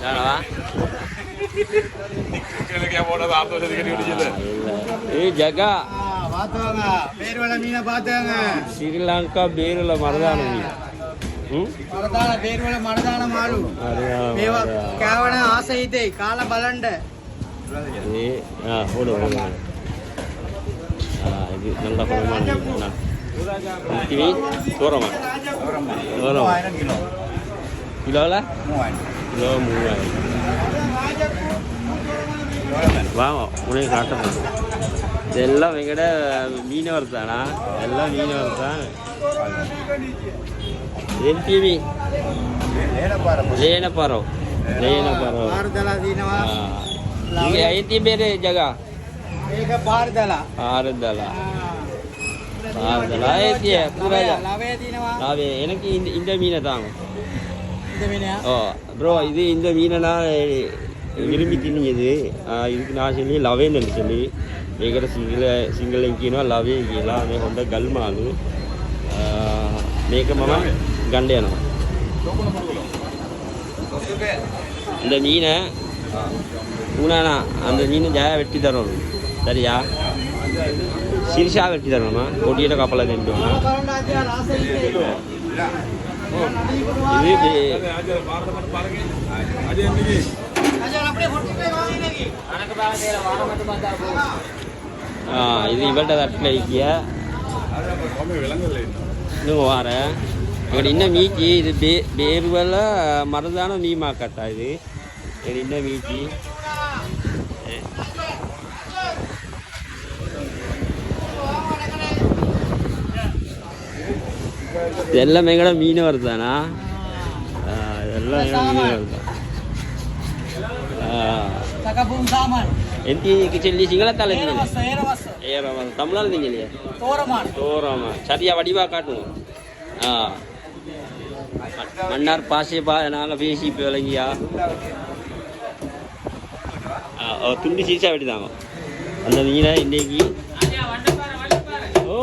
දානවා. කියලා போனது ஆத்தோசதி கட்டி விடுச்சல. ඒ ජගා பாத்துவாங்க பேர்வள மீனை பாத்துவாங்க. ශ්‍රී ලංකා බේරල මරදාන මීන. මරදාන பேர்வள මරදාන මාළු. මේවා කෑවන ආසහිතේ කාලා බලන්න. போடு இது நல்லா குணமான கிலோ தோரமா கிலோல கிலோ 3000 வாங்க உனக்கு காட்டுறேன் இதெல்லாம் எங்கட மீனவர் தானா எல்லாம் மீனவர் தான் என்டிவி லேனப்பாரோ පාරදලා දිනවා. இங்கே ஐத்தி பேர் ஜகா මේක පාරදලා. ஆறுதலா ஆறுதலா ஐத்திய பூராஜா ලවය දිනවා. நாவே எனக்கு இந்த மீனை தாங்க இந்த மீனையா? ஓ ப்ரோ இது இந்த மீனை நான் விரும்பி தின்னியது இதுக்கு நான் சொல்லி லவேன்னு சொல்லி ඒකට සිංහලෙන් කියනවා ලවේ කියලා. මේ හොඳ ගල් මාළු. මේක මම ගන්න යනවා. இந்த மீனை ஊனானா அந்த மீனை ஜாயா வெட்டி தரணும் சரியா? சிரிஷா வெட்டி தரணுமா? கொடியில கப்பலை தின்னுமா? இது இது இவள்கிட்ட தட்டில் இருக்கிய இன்னும் வாரேன் ఇక్కడ ఇన్న మీకి ఇది బేరు వల్ల మరదాన మీ మాకట్ట ఇది ఇక్కడ ఇన్న మీకి இதெல்லாம் எங்கட மீனவர் தானா? இதெல்லாம் மீனவர் தான். எந்த சொல்லி சிங்களத்தால தமிழால நீங்க தோரமா சரியா வடிவா காட்டுவோம். மன்னார் பாசே நாங்கள் பேசி இப்போ விளங்கியா துண்டி சீசா வெட்டிதாங்க அந்த மீனை இன்றைக்கு. ஓ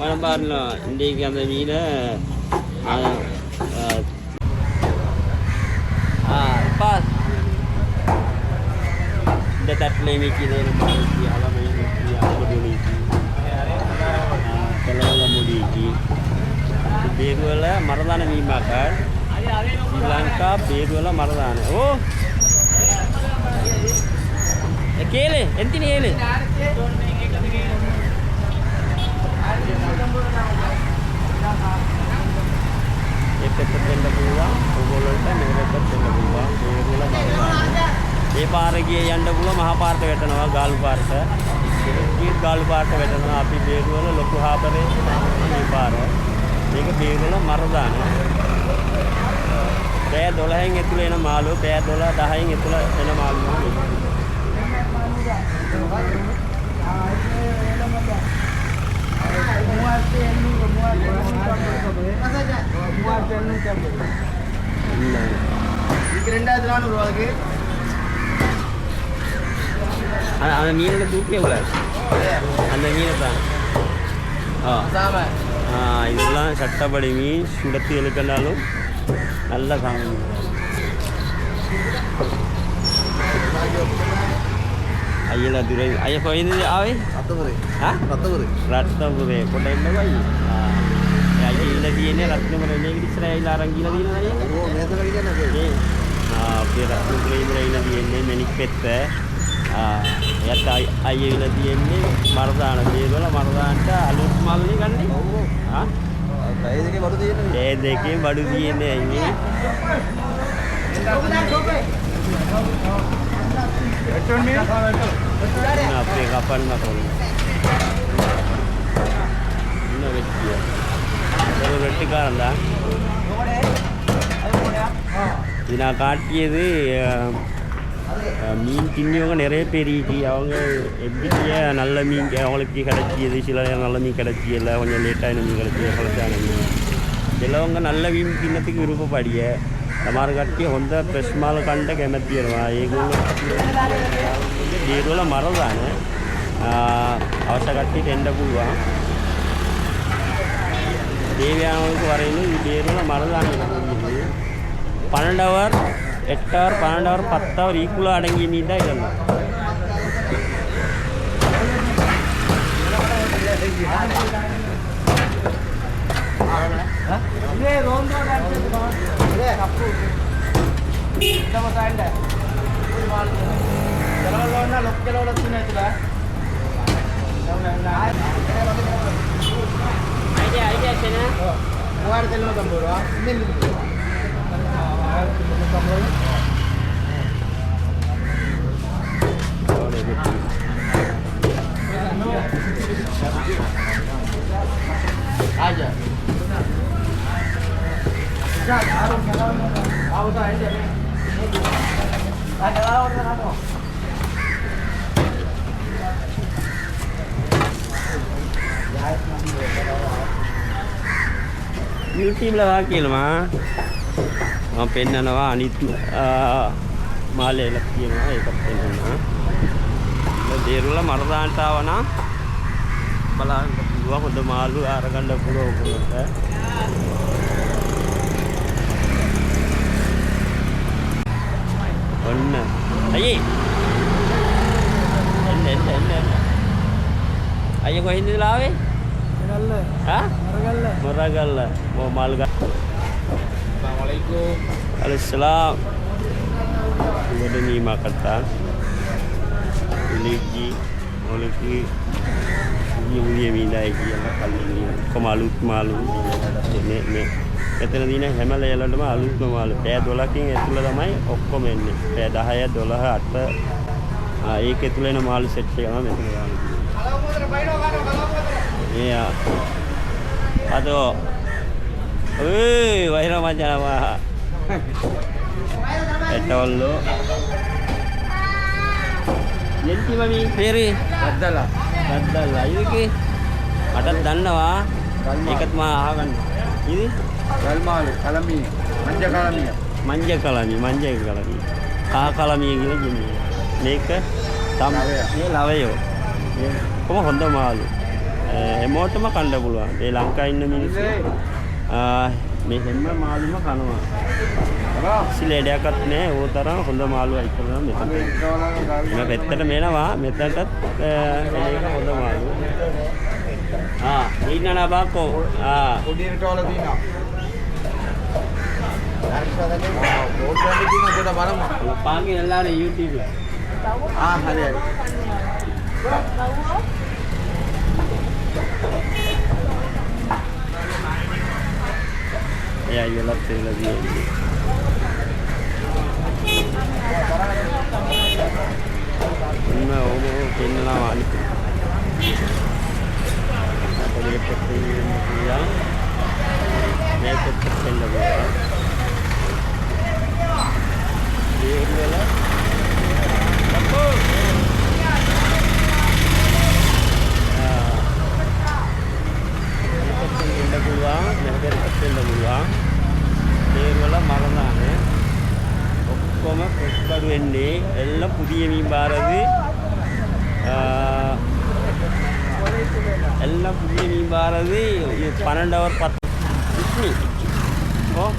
வனம் பாருங்க இன்றைக்கு அந்த மீனை இந்த தட்டில் இன்னைக்கு அலமை முடிக்கு බේරුවල මරදාන වීමක් ශ්‍රී ලංකා බේරුවල මරදාන ඕ කේලේ එන්තිනේ ඒලේ ඒකත් දෙන්න පුළුවන් ඕගොල්ලන්ට මේකත් දෙන්න පුළුවන් බේරුවල මරදාන. ඒ පාර ගියේ යන්න පුළුවන් මහා පාරට වැටෙනවා ගාලු පාරට. කීත් ගාලු පාරට වැටෙනවා අපි බේරුවල ලොකු හාබරේ මේ පාර. මේක බේරුවල මරදාන. පැය 12න් ඇතුළ එන මාළු පැය 12 10න් ඇතුළ එන මාළු அந்த மீனோட தூக்கி எவ்வளோ? அந்த மீனை தான் இதெல்லாம் சட்டப்படி மீன் சுடத்து எழுக்கனாலும் நல்ல சாமி. ஐயா துரை ஐயா போயிருந்து ஆவே රත්නපුරේ කොට එන්න බයි. අයියා ඉන්න තියෙන්නේ රත්නපුරේ මේක ඉස්සරහයිලා අරන් ගිහලා දිනනවා නේ. ඕ මේක කියන්නේ අපේ රත්නපුරේ ඉඳලා ඉන්න තියෙන්නේ මෙනික් පෙත්ත. එයාට අයියා ඉන්න තියෙන්නේ මරදාන බේරවල මරදාන්ට අලුත් මාළුනේ ගන්නේ. ඒ දෙකේ බඩු තියෙන්නේ. ඒ දෙකේ බඩු තියෙන්නේ අයියේ. අපේ කපන්න කොල්ල. ඉන්න වෙච්චිය. ඒක வெட்டிக்காரன்டா. இதை காட்டியது மீன் தின்னவங்க நிறைய பேர் அவங்க எப்படிய நல்ல மீன் அவங்களுக்கு கிடைச்சியது, சில நல்ல மீன் கிடைச்சியல, கொஞ்சம் லேட்டான மீன் கிடைச்சி குளத்தான மீன் சிலவங்க நல்ல மீன் தின்னத்துக்கு விருப்பப்படிய තමාර කට්ටිය හොඳ ප්‍රෙස් මාල කන්න කැමති වෙනවා. ඒගොල්ලෝ බේරුවල මරදාන අවශ්‍ය කට්ටියට එන්න පුළුවන්. தேவையானவங்களுக்கு வரையிலும் இது Beruwala மரதான 12 hour 8 hour 12 hour 10 hour ஈக்குவலா அடங்கிய மீன் தான் இதெல்லாம். ஐடியா என்ன? 3050 ரூபா. aja. YouTube lah wakil mah. Pennanawa anit මාලේ ලක් කියනවා ඒකත් පෙන්නනවා. දේරුල මරදාන්ට ආවනම් බලන්න පුළුවන් හොඳ මාළු අරගන්න පුළුවන් උකට. ඔන්න. අයියේ. එන්න. අයියේ කොහෙන්ද ඉඳලා ආවේ? Meragalla. හා? Meragalla. Meragalla. mau මාළු ගන්න. Assalamualaikum. Waalaikumsalam. Ada ni makatan. Lagi oleh ni minda iki yang kali ni. Kemalu ne. Katana dina හැම ලයලටම අලුත්ම මාළු. පෑ 12කින් ඇතුළ තමයි ඔක්කොම එන්නේ. පෑ 10 12 8 ඒක ඇතුළ එන මාළු සෙට් එක තමයි මෙතන ගන්න. Iya. Aduh. Wahira macam apa? Etolo. Nanti mami peri. Badala. Ini ke? Ada danawa. Ikat mahakan. Ini? Galmalu, kalami, manja kalami. Kalami yang gini. Neka tam. Ini lawayo. Kamu Honda malu. Emoto mah kanda පුළුවන්. ඒ ලංකා ඉන්න මිනිස්සු මේ හැම මාළුම කනවා. සිලෙඩයක්වත් නැහැ. ඕ තරම් හොඳ මාළුවයි කියලා මෙතන. මම පැත්තට මෙනවා. මෙතනටත් මේක හොඳ මාළු. ඉන්නනා බාකෝ. උඩියට වල දිනවා. පොඩ්ඩක් දිනවා පොඩ බලමු. පාංගේ නලානේ YouTube. හරි. Ya, jelas lagi. Nah, kenal awak ni. Apa dia pakai dia? Dia pakai lagi. Dia lah. Apa? දේවල මරණානේ ඔක්කොම කොස්බඩු එන්නේ එල්ල පුදිය මීන් බාරදී එල්ල පුදිය මීන් බාරදී 12 hour 10 ඉක්නි ඕ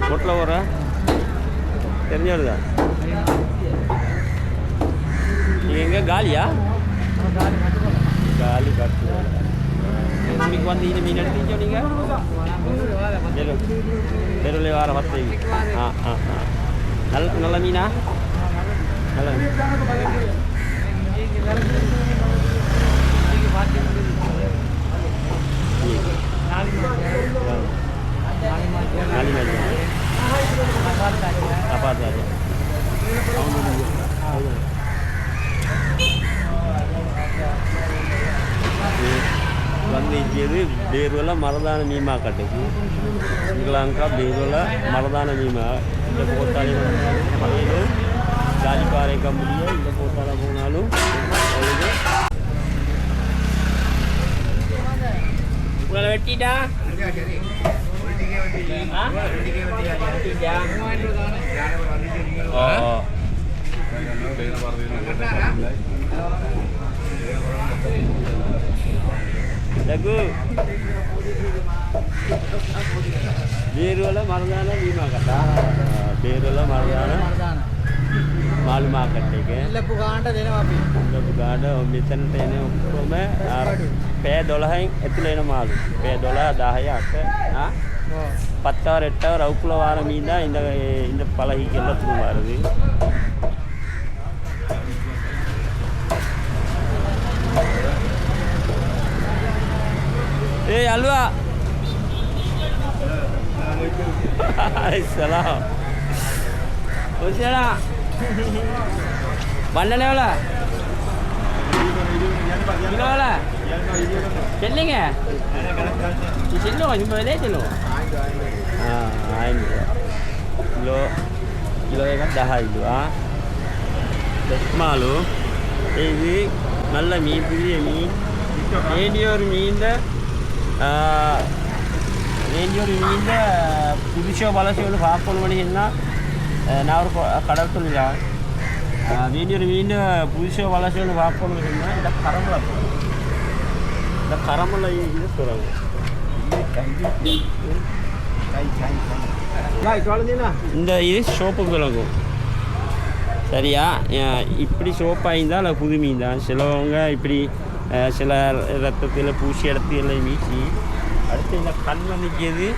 කොට්ල වර தெரிஞ்சவரா நீங்க காலியா காலி கட்டு இன்னைக்கு வந்து இந்த மீன் எடுத்தீங்க நீங்க தெருல வார வத்தீங்க நல்ல மீனா நல்ல apa saja வந்து இது பேருல மரதான மீமா கட்டுக்கு ஸ்ரீலங்கா பேருல மரதான மீமா இந்த போட்டாலே வந்து ஜாலிபாறை கம்பெனியே இந்த போட்டால போனாலும் அவளுக்கு உங்களை வெட்டிட்டா Dagu. Berulah Mardana lima kata. Berulah Mardana. Malu market එක. ඉල්ලපු ගානට දෙනවා අපි. ඉල්ලපු ගානට මෙතනට එන ඔක්කොම පෑ 12න් ඇතුළේ එන මාළු. පෑ 12 10 8 ආ පත්තව රෙට්ටව රවුකුල වාර මීදා ඉඳ පළහි කියලා තුරු වාරදී. ඒ යාළුවා. Assalam. Osala. Bandane wala? Kilo wala? Selling ya? Selling kan cuma beli tu. Ini. Kilo එක 10යි දුවා. දෙස්මාලු. ඒ நல்ல மீன் புதிய மீன். ஏனியோர் மீன்ல ஏனியோர் மீன்ல புதுசா வளர்ச்சியோட பாப்போம் பண்ணினா நான் ஒரு கடல் தொழிலா ஏனியோர் மீன் புதுசா வளர்ச்சியோட பாப்போம் பண்ணினா இந்த கரமலை இது சொல்றாங்க. இந்த இது சோப்பு விலகும் சரியா? இப்படி சோப்பாக இருந்தால் அது புது மீன் தான். சிலவங்க இப்படி சில ரத்தத்தில் பூசி இடத்துல வீசி அடுத்து இந்த கண்ணில் நிற்கிது